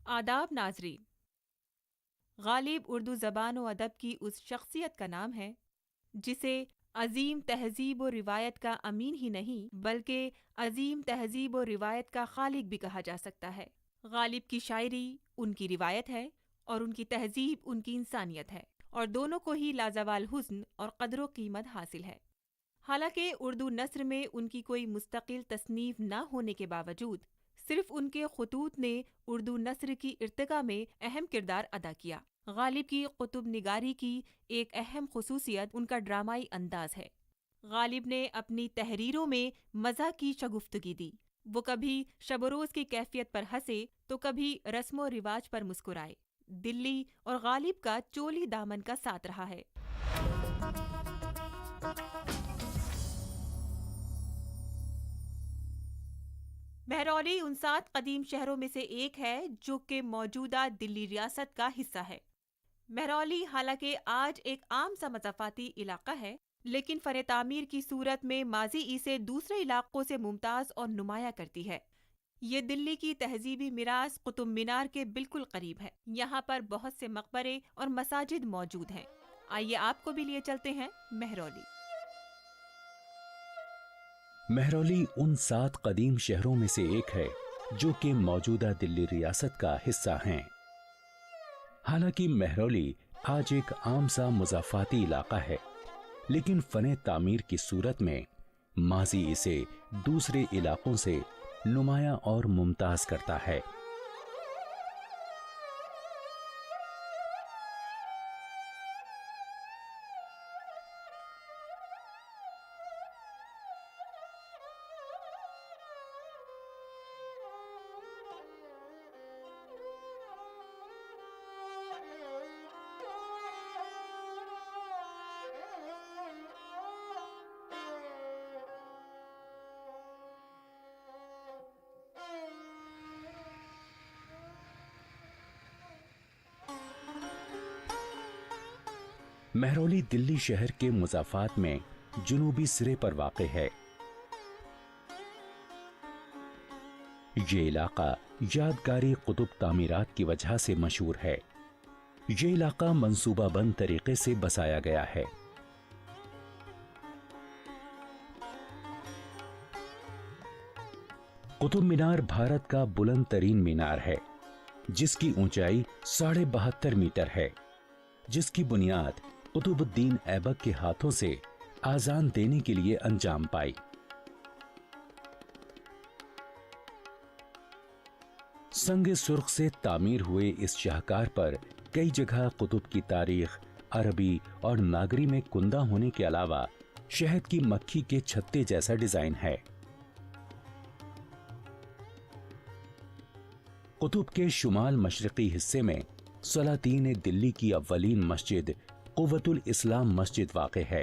आदाब नाज़रीन। गालिब उर्दू ज़बान व अदब की उस शख्सियत का नाम है जिसे अजीम तहज़ीब व रिवायत का अमीन ही नहीं बल्कि अजीम तहज़ीब व रिवायत का खालिक भी कहा जा सकता है। गालिब की शायरी उनकी रिवायत है और उनकी तहज़ीब उनकी इंसानियत है, और दोनों को ही लाजवाल हुस्न और कदर कीमत हासिल है। हालांकि उर्दू नस्र में उनकी कोई मुस्तकिल तसनीफ न होने के बावजूद सिर्फ उनके खुतूत ने उर्दू नस्र की इर्तिका में अहम किरदार अदा किया। गालिब की कुतुब निगारी की एक अहम खुसूसियत उनका ड्रामाई अंदाज है। गालिब ने अपनी तहरीरों में मज़ा की शगुफ्तगी दी। वो कभी शब-ओ-रोज़ की कैफियत पर हंसे तो कभी रस्म व रिवाज पर मुस्कुराए। दिल्ली और गालिब का चोली दामन का साथ रहा है। महरौली उन 7 कदीम शहरों में से एक है जो कि मौजूदा दिल्ली रियासत का हिस्सा है। महरौली हालांकि आज एक आम सा मज़ाफ़ाती इलाका है, लेकिन फ़न तामीर की सूरत में माजी इसे दूसरे इलाकों से मुमताज़ और नुमाया करती है। ये दिल्ली की तहजीबी मिरास कुतुब मीनार के बिल्कुल करीब है। यहाँ पर बहुत से मकबरे और मसाजिद मौजूद हैं। आइए आपको भी लिए चलते हैं महरौली। महरौली उन 7 कदीम शहरों में से एक है जो कि मौजूदा दिल्ली रियासत का हिस्सा हैं। हालांकि महरौली आज एक आम सा मुज़ाफ़ाती इलाका है, लेकिन फ़न तामीर की सूरत में माजी इसे दूसरे इलाकों से नुमाया और मुमताज करता है। महरौली दिल्ली शहर के मुज़ाफ़ात में जुनूबी सिरे पर वाक़े है। ये इलाका यादगारी कुतुब तामीरात की वजह से मशहूर है। ये इलाका मंसूबाबंद तरीके से बसाया गया है। कुतुब मीनार भारत का बुलंद तरीन मीनार है, जिसकी ऊंचाई 72.5 मीटर है, जिसकी बुनियाद कुतुबुद्दीन ऐबक के हाथों से आजान देने के लिए अंजाम पाई। संग सुर्ख से तामीर हुए इस शाहकार पर कई जगह कुतुब की तारीख, अरबी और नागरी में कुंदा होने के अलावा शहद की मक्खी के छत्ते जैसा डिजाइन है। कुतुब के शुमाल मशरकी हिस्से में सलातीन दिल्ली की अव्वलीन मस्जिद कुव्वतुल इस्लाम मस्जिद वाक़े है।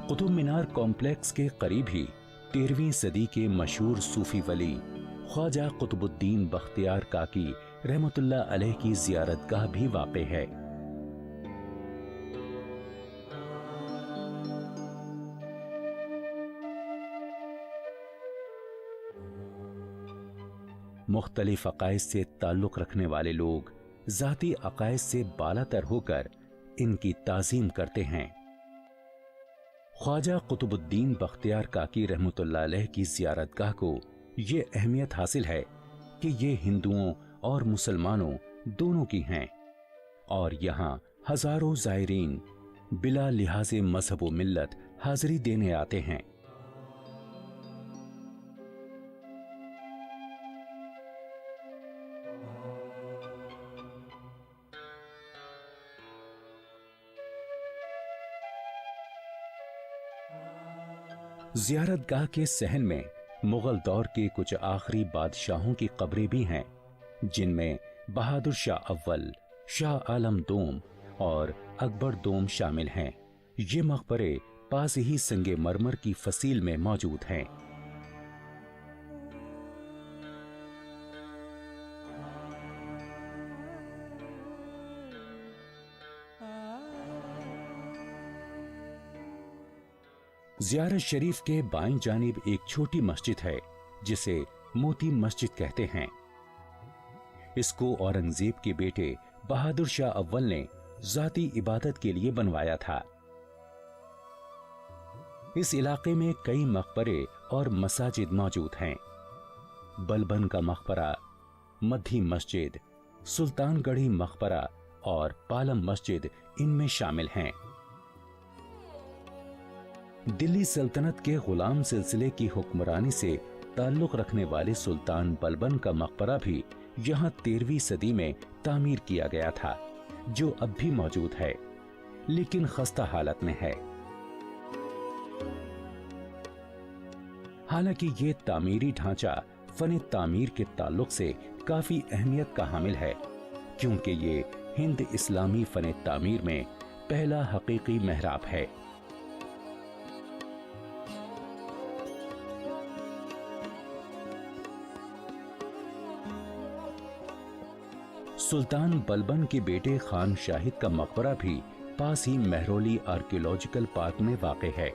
कुतुब मीनार कॉम्प्लेक्स के करीब ही 13वीं सदी के मशहूर सूफी वली ख्वाजा कुतुबुद्दीन बख्तियार काकी रहमतुल्लाह अलैह की ज़ियारतगाह भी वाक़े है। मुख्तलिफ अकायद से ताल्लुक़ रखने वाले लोग ज़ाती अकायद से बालातर होकर इनकी ताज़ीम करते हैं। ख्वाजा कुतुबुद्दीन बख्तियार काकी रहमतुल्लाह अलैह की ज़ियारतगाह को ये अहमियत हासिल है कि ये हिंदुओं और मुसलमानों दोनों की हैं, और यहाँ हजारों ज़ायरीन बिला लिहाज़े मज़हब व मिल्लत हाज़िरी देने आते हैं। ज़ियारतगाह के सहन में मुगल दौर के कुछ आखिरी बादशाहों की कब्रें भी हैं, जिनमें बहादुर शाह अव्वल, शाह आलम दोम और अकबर दोम शामिल हैं। ये मकबरे पास ही संगे मरमर की फसील में मौजूद हैं। ज़ियारत शरीफ के बाईं जानिब एक छोटी मस्जिद है जिसे मोती मस्जिद कहते हैं। इसको औरंगजेब के बेटे बहादुर शाह अव्वल ने जाती इबादत के लिए बनवाया था। इस इलाके में कई मकबरे और मसाजिद मौजूद हैं। बलबन का मकबरा, मध्य मस्जिद, सुल्तानगढ़ी मकबरा और पालम मस्जिद इनमें शामिल हैं। दिल्ली सल्तनत के गुलाम सिलसिले की हुक्मरानी से ताल्लुक रखने वाले सुल्तान बलबन का मकबरा भी यहाँ 13वीं सदी में तामीर किया गया था, जो अब भी मौजूद है, लेकिन खस्ता हालत में है। हालांकि ये तामीरी ढांचा फन तामीर के ताल्लुक से काफी अहमियत का हामिल है, क्योंकि ये हिंद इस्लामी फन तामीर में पहला हकीकी मेहराब है। सुल्तान बलबन के बेटे खान शाहिद का मकबरा भी पास ही महरौली आर्कियोलॉजिकल पार्क में वाक़े है।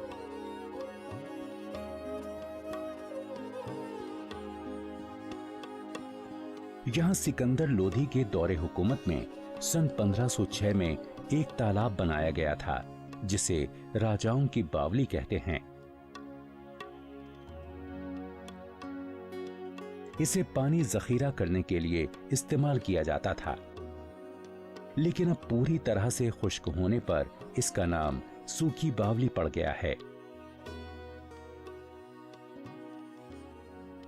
यहाँ सिकंदर लोधी के दौरे हुकूमत में सन 1506 में एक तालाब बनाया गया था, जिसे राजाओं की बावली कहते हैं। इसे पानी जखीरा करने के लिए इस्तेमाल किया जाता था, लेकिन अब पूरी तरह से खुश्क होने पर इसका नाम सूखी बावली पड़ गया है।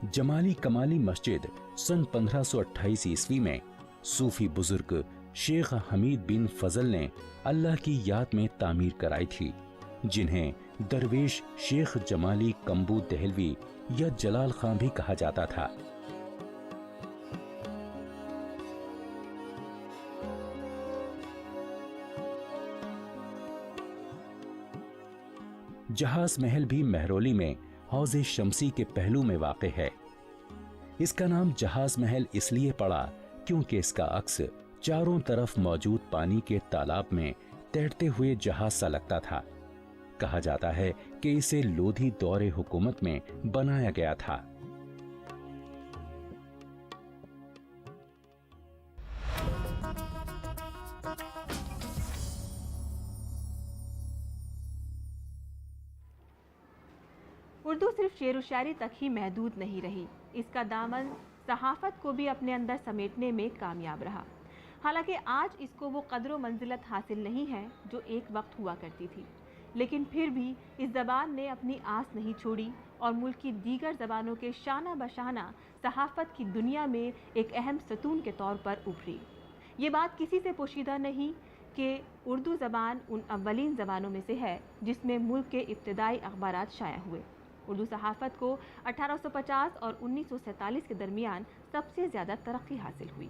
जमाली कमाली मस्जिद सन 1528 ईस्वी में सूफी बुजुर्ग शेख हमीद बिन फजल ने अल्लाह की याद में तामीर कराई थी, जिन्हें दरवेश शेख जमाली कम्बू दहलवी या जलाल खां भी कहा जाता था। जहाज महल भी महरौली में हौज़े शमसी के पहलू में वाक़े है। इसका नाम जहाज महल इसलिए पड़ा क्योंकि इसका अक्स चारों तरफ मौजूद पानी के तालाब में तैरते हुए जहाज सा लगता था। कहा जाता है कि इसे लोधी दौरे हुकूमत में बनाया गया था। उर्दू सिर्फ शेर व शायरी तक ही महदूद नहीं रही, इसका दामन सहाफ़त को भी अपने अंदर समेटने में कामयाब रहा। हालांकि आज इसको वो कदर मंजिलत हासिल नहीं है जो एक वक्त हुआ करती थी, लेकिन फिर भी इस ज़बान ने अपनी आस नहीं छोड़ी और मुल्क की दीगर ज़बानों के शाना बशाना सहाफ़त की दुनिया में एक अहम सतून के तौर पर उभरी। ये बात किसी से पोशीदा नहीं कि उर्दू ज़बान उन अव्वलीन ज़बानों में से है जिसमें मुल्क के इब्तदाई अखबारात शाया हुए। उर्दू सहाफ़त को 1850 और 1947 के दरमियान सबसे ज़्यादा तरक्की हासिल हुई।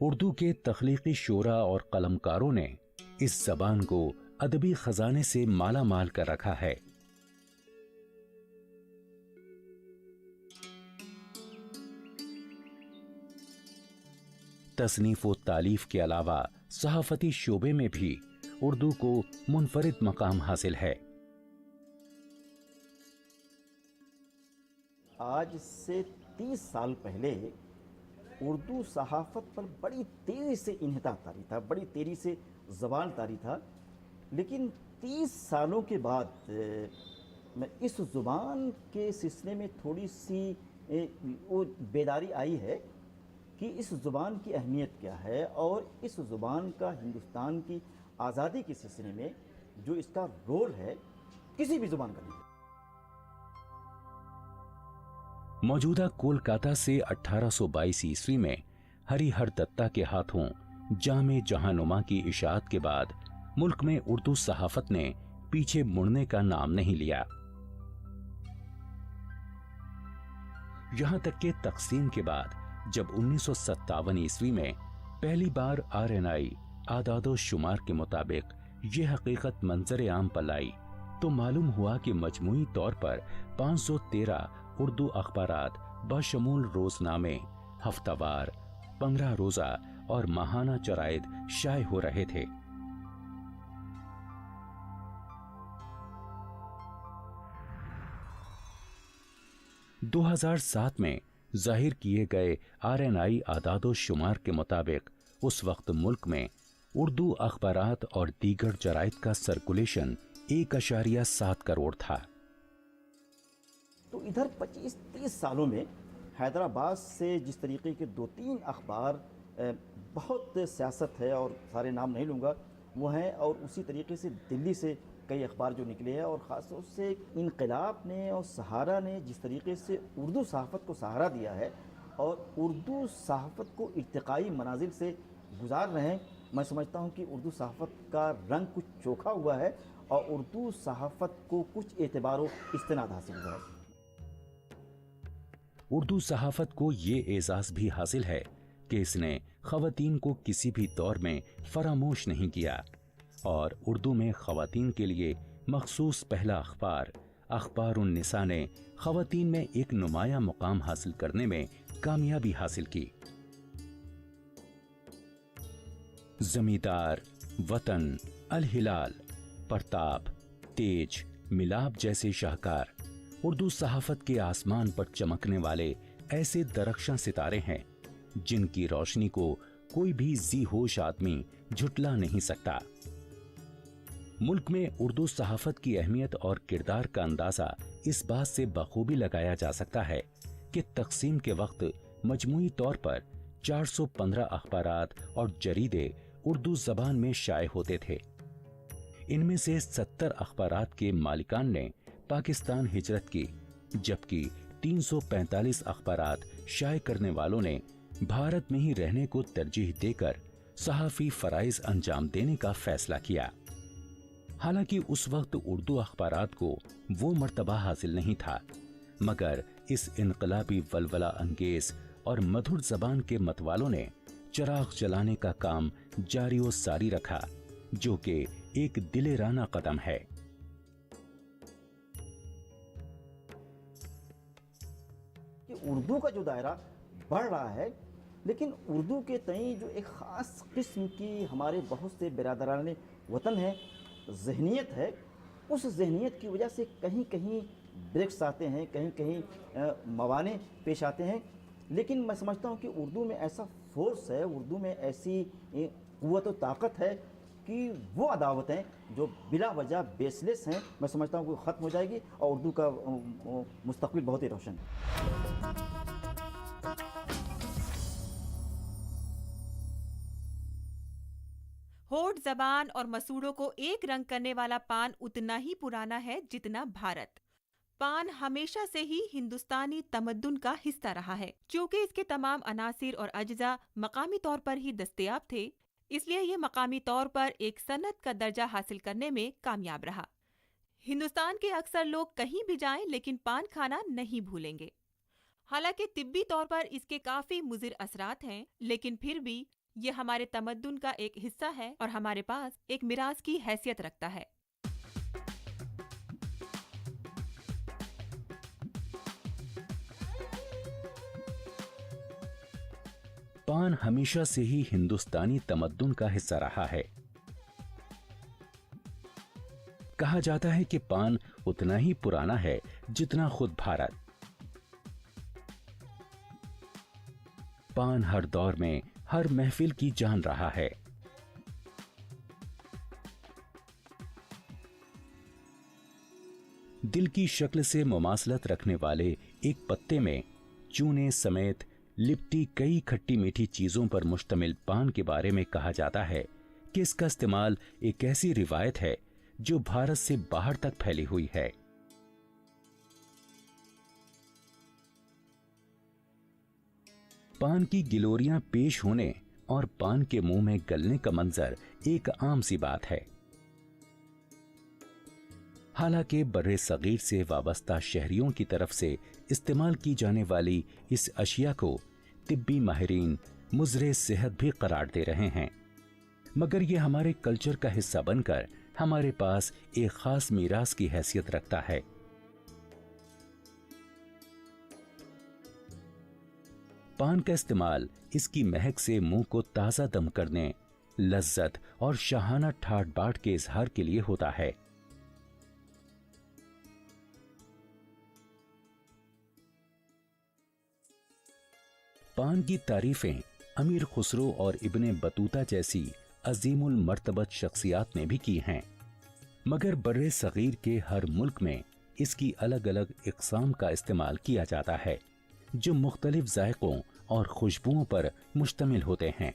उर्दू के तख्लीकी शोरा और कलमकारों ने इस ज़बान को अदबी खजाने से माला माल कर रखा है। तसनीफ व तालीफ के अलावा सहाफ़ती शोबे में भी उर्दू को मुनफरिद मकाम हासिल है। आज से 30 साल पहले उर्दू सहाफ़त पर बड़ी तेज़ी से इन्हिता तारी था, बड़ी तेज़ी से ज़बान तारी था, लेकिन 30 सालों के बाद मैं इस ज़ुबान के सिलसिले में थोड़ी सी वो बेदारी आई है कि इस ज़ुबान की अहमियत क्या है और इस ज़ुबान का हिंदुस्तान की आज़ादी के सिलसिले में जो इसका रोल है किसी भी ज़ुबान का नहीं है। मौजूदा कोलकाता से 1822 ईस्वी में हरिहर दत्ता के हाथों जामे जहानुमा की इशाअत के बाद मुल्क में उर्दू सहाफ़त ने पीछे मुड़ने का नाम नहीं लिया। यहां तक कि तक़सीम के बाद जब 1957 ईस्वी में पहली बार RNI आदादो शुमार के मुताबिक ये हकीकत मंजर आम पर लाई तो मालूम हुआ कि मजमूई तौर पर 513 उर्दू अखबारात बशमूल रोजनामे, हफ्तावार, 15 रोजा और माहाना जराइद शाये हो रहे थे। 2007 में जाहिर किए गए RNI आदादो शुमार के मुताबिक उस वक्त मुल्क में उर्दू अखबारात और दीगर जराइद का सर्कुलेशन 1.7 करोड़ था। तो इधर 25-30 सालों में हैदराबाद से जिस तरीके के 2-3 अखबार, बहुत सियासत है और सारे नाम नहीं लूँगा, वो हैं, और उसी तरीके से दिल्ली से कई अखबार जो निकले हैं, और ख़ास तौर से इनकलाब ने और सहारा ने जिस तरीके से उर्दू सहाफ़त को सहारा दिया है और उर्दू सहाफ़त को इर्तिकाई मनाजिल से गुजार रहे हैं, मैं समझता हूँ कि उर्दू सहाफ़त का रंग कुछ चोखा हुआ है और उर्दू सहाफ़त को कुछ एतबार व इस्तिनाद हासिल हुआ है। उर्दू सहाफ़त को ये एजाज़ भी हासिल है कि इसने ख़वातीन को किसी भी दौर में फरामोश नहीं किया और उर्दू में ख़वातीन के लिए मखसूस पहला अखबार अखबारुन्निसा ने ख़वातीन में एक नुमाया मुकाम हासिल करने में कामयाबी हासिल की। जमींदार, वतन, अल हिलाल, प्रताप, तेज, मिलाप जैसे शाहकार उर्दू सहाफ़त के आसमान पर चमकने वाले ऐसे दरख्शां सितारे हैं जिनकी रोशनी को कोई भी जी होश आदमी झुटला नहीं सकता। मुल्क में उर्दू सहाफ़त की अहमियत और किरदार का अंदाज़ा इस बात से बखूबी लगाया जा सकता है कि तक़सीम के वक्त मजमूई तौर पर 415 अखबारात और जरीदे उर्दू ज़बान में शाये होते थे। इनमें से 70 अखबारात के मालिकान ने पाकिस्तान हिजरत की, जबकि 345 अखबारात शाये करने वालों ने भारत में ही रहने को तरजीह देकर सहाफ़ी फ़राइज़ अंजाम देने का फैसला किया। हालांकि उस वक्त उर्दू अखबारात को वो मर्तबा हासिल नहीं था, मगर इस इनकलाबी वलवला अंगेज और मधुर ज़बान के मतवालों ने चिराग जलाने का काम जारी व सारी रखा, जो कि एक दिलेराना कदम है। उर्दू का जो दायरा बढ़ रहा है, लेकिन उर्दू के तई जो एक ख़ास किस्म की हमारे बहुत से बिरादरान वतन है, ज़हनियत है, उस ज़हनियत की वजह से कहीं कहीं ब्रेक्स आते हैं, कहीं कहीं मवाने पेश आते हैं। लेकिन मैं समझता हूँ कि उर्दू में ऐसा फोर्स है, उर्दू में ऐसी क़ुव्वत व ताकत है कि वो अदावतें जो बिला वजह बेसलेस हैं, मैं समझता हूँ कि ख़त्म हो जाएगी और उर्दू का मुस्तक़बिल बहुत ही रोशन है। होठ, जबान और मसूड़ों को एक रंग करने वाला पान उतना ही पुराना है जितना भारत। पान हमेशा से ही हिंदुस्तानी तमद्दुन का हिस्सा रहा है। क्योंकि इसके तमाम अनासिर और अज्जा मकामी तौर पर ही दस्तयाब थे, इसलिए ये मकामी तौर पर एक सनत का दर्जा हासिल करने में कामयाब रहा। हिंदुस्तान के अक्सर लोग कहीं भी जाएं, लेकिन पान खाना नहीं भूलेंगे। हालांकि तिब्बी तौर पर इसके काफी मुज़िर असरात हैं, लेकिन फिर भी ये हमारे तमद्दुन का एक हिस्सा है और हमारे पास एक मिरास की हैसियत रखता है। पान हमेशा से ही हिंदुस्तानी तमद्दुन का हिस्सा रहा है। कहा जाता है कि पान उतना ही पुराना है जितना खुद भारत। पान हर दौर में हर महफिल की जान रहा है। दिल की शक्ल से मुमासलत रखने वाले एक पत्ते में चूने समेत लिपटी कई खट्टी मीठी चीजों पर मुश्तमिल पान के बारे में कहा जाता है कि इसका इस्तेमाल एक ऐसी रिवायत है जो भारत से बाहर तक फैली हुई है। पान की गिलोरियां पेश होने और पान के मुंह में गलने का मंजर एक आम सी बात है। हालांकि बर्रे सगीर से वाबस्ता शहरियों की तरफ से इस्तेमाल की जाने वाली इस अशिया को तिब्बी माहिरीन मुज़रे सेहत भी करार दे रहे हैं, मगर यह हमारे कल्चर का हिस्सा बनकर हमारे पास एक खास मीरास की हैसियत रखता है। पान का इस्तेमाल इसकी महक से मुंह को ताज़ा दम करने, लज्जत और शाहाना ठाट बाट के इजहार के लिए होता है। पान की तारीफें अमीर खुसरो और इब्ने बतूता जैसी अजीमुल मर्तबत शख्सियात ने भी की हैं, मगर बर्रे सगीर के हर मुल्क में इसकी अलग अलग इक़साम का इस्तेमाल किया जाता है जो मुख्तलिफ जायकों और खुशबुओं पर मुश्तमिल होते हैं।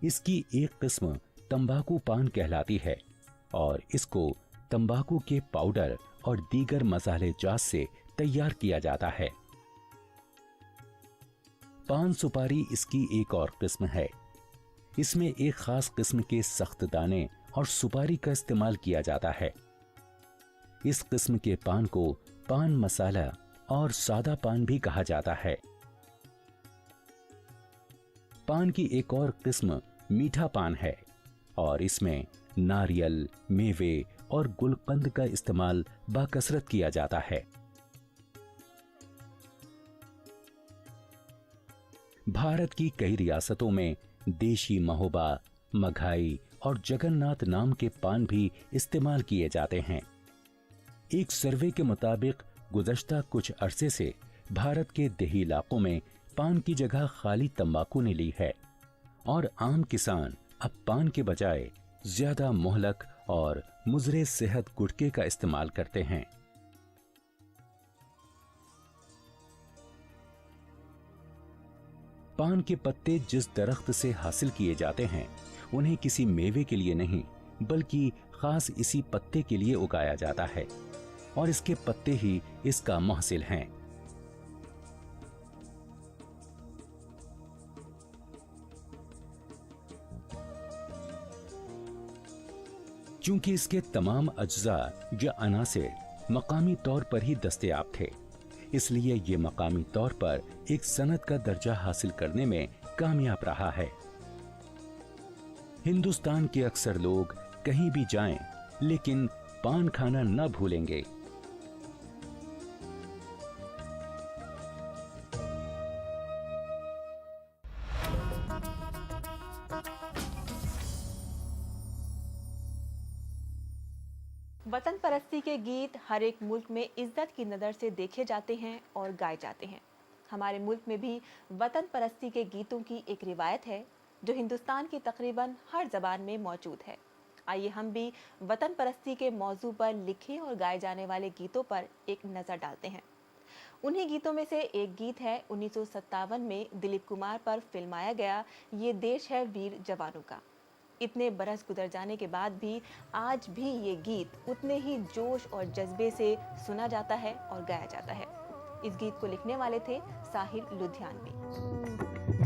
इसकी एक किस्म तंबाकू पान कहलाती है और इसको तंबाकू के पाउडर और दीगर मसाले जात से तैयार किया जाता है। पान सुपारी इसकी एक और किस्म है। इसमें एक खास किस्म के सख्त दाने और सुपारी का इस्तेमाल किया जाता है। इस किस्म के पान को पान मसाला और सादा पान भी कहा जाता है। पान की एक और किस्म मीठा पान है और इसमें नारियल, मेवे और गुलकंद का इस्तेमाल बाकसरत किया जाता है। भारत की कई रियासतों में देशी महोबा, मघाई और जगन्नाथ नाम के पान भी इस्तेमाल किए जाते हैं। एक सर्वे के मुताबिक गुज़श्ता कुछ अरसे से भारत के देही इलाकों में पान की जगह खाली तंबाकू ने ली है और आम किसान अब पान के बजाय ज्यादा मोहलक और मुजरे सेहत गुटके का इस्तेमाल करते हैं। पान के पत्ते जिस दरख्त से हासिल किए जाते हैं उन्हें किसी मेवे के लिए नहीं बल्कि खास इसी पत्ते के लिए उगाया जाता है और इसके पत्ते ही इसका महसिल हैं। चूंकि इसके तमाम अज्जा या अनासिर मकामी तौर पर ही दस्तयाब थे, इसलिए ये मकामी तौर पर एक सनद का दर्जा हासिल करने में कामयाब रहा है। हिंदुस्तान के अक्सर लोग कहीं भी जाएं, लेकिन पान खाना न भूलेंगे। वतन परस्ती के गीत हर एक मुल्क में इज्जत की नज़र से देखे जाते हैं और गाए जाते हैं। हमारे मुल्क में भी वतन परस्ती के गीतों की एक रिवायत है जो हिंदुस्तान की तकरीबन हर ज़बान में मौजूद है। आइए हम भी वतन परस्ती के मौजू पर लिखे और गाए जाने वाले गीतों पर एक नज़र डालते हैं। उन्हीं गीतों में से एक गीत है 1957 में दिलीप कुमार पर फिल्माया गया ये देश है वीर जवानों का। इतने बरस गुजर जाने के बाद भी आज भी ये गीत उतने ही जोश और जज्बे से सुना जाता है और गाया जाता है। इस गीत को लिखने वाले थे साहिर लुधियानवी।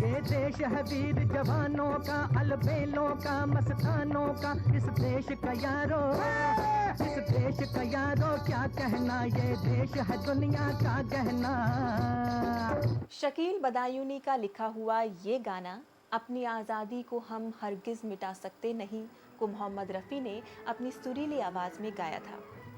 ये देश है वीर जवानों का, अलबेलों का, मस्तानों का, इस देश का यारो, इस देश का यारो क्या कहना, ये देश है दुनिया का गहना। शकील बदायूनी का लिखा हुआ ये गाना अपनी आज़ादी को हम हरगिज़ मिटा सकते नहीं को मोहम्मद रफ़ी ने अपनी सुरीली आवाज़ में गाया था।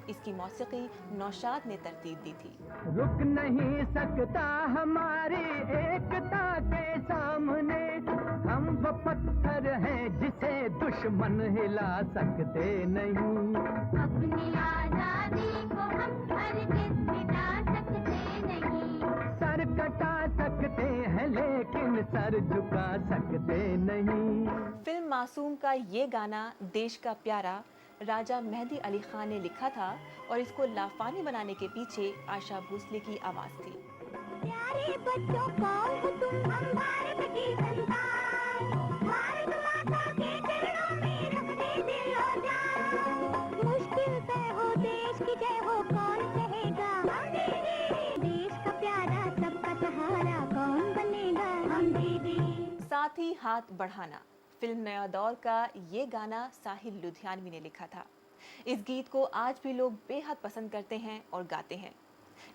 इसकी मौसीकी नौशाद ने तरतीब दी थी। रुक नहीं सकता हमारी एकता के सामने, हम वो पत्थर हैं जिसे दुश्मन हिला सकते नहीं। अपनी आज़ादी को हम हरगिज़ मिटा सकते नहीं। सर कटा सकते हैं लेकिन सर झुका सकते नहीं। फिल्म मासूम का ये गाना देश का प्यारा राजा मेहदी अली खान ने लिखा था और इसको लाफानी बनाने के पीछे आशा भोसले की आवाज थी। प्यारे बच्चों कौन हो तुम, हम भारत की संतान, भारत माता के चरणों में रख दे दिल और जान। मुश्किल से हो देश की जय हो कौन कहेगा, देश का प्यारा सबका सहारा कौन बनेगा, हम दीदी। साथ ही हाथ बढ़ाना फिल्म नया दौर का ये गाना साहिर लुधियानवी ने लिखा था। इस गीत को आज भी लोग बेहद पसंद करते हैं और गाते हैं।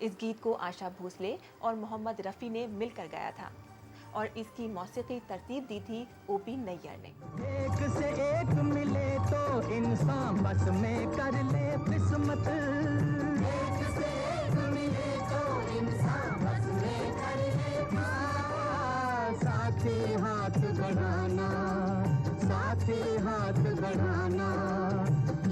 इस गीत को आशा भोसले और मोहम्मद रफ़ी ने मिलकर गाया था और इसकी मौसीकी तरतीब दी थी ओपी नैयर ने। एक से एक मिले तो इंसान बस में कर ले किस्मत, एक से एक मिले तो इंसान बस में कर ले किस्मत। साथी हाथ बढ़ाना, साथी हाथ बढ़ाना,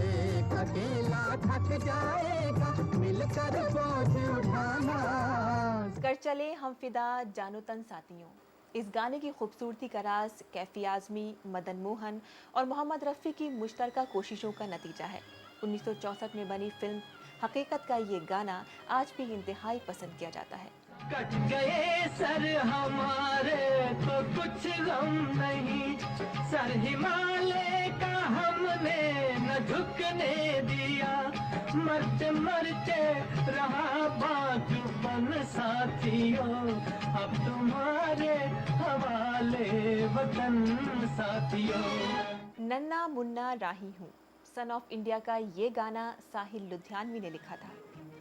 एक अकेला थक जाएगा मिलकर बोझ उठाना। कर चले हम फिदा जानो तन साथियों। इस गाने की खूबसूरती का राज कैफी आजमी, मदन मोहन और मोहम्मद रफ़ी की मुश्तरका कोशिशों का नतीजा है। 1964 में बनी फिल्म हकीकत का ये गाना आज भी इंतहाई पसंद किया जाता है। कट गए सर हमारे तो कुछ गम नहीं, सर हिमालय का हमने न झुकने दिया, मरते मरते रहा बाजुबन साथियों, अब तुम्हारे हवाले वतन साथियों। नन्ना मुन्ना राही हूँ सन ऑफ इंडिया का ये गाना साहिल लुधियानवी ने लिखा था।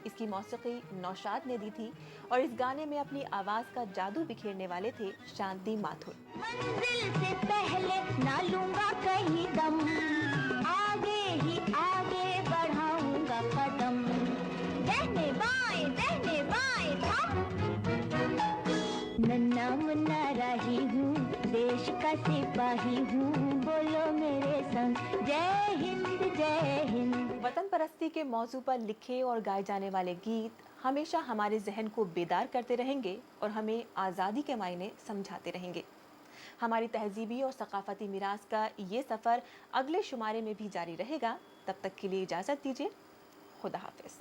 इसकी मौसीकी नौशाद ने दी थी और इस गाने में अपनी आवाज का जादू बिखेरने वाले थे शांति माथुर। मंजिल से पहले ना लूंगा कहीं दम, आगे ही आगे बढ़ाऊंगा कदम, दहने बाएं थम। नन्ना मुन्ना राही हूँ, देश का सिपाही हूँ, बोलो मेरे संग जय हिंद जय हिंद। वतन परस्ती के मौजू पर लिखे और गाए जाने वाले गीत हमेशा हमारे जहन को बेदार करते रहेंगे और हमें आज़ादी के मायने समझाते रहेंगे। हमारी तहजीबी और सकाफती मिरास का ये सफ़र अगले शुमारे में भी जारी रहेगा। तब तक के लिए इजाज़त दीजिए। खुदा हाफिज़।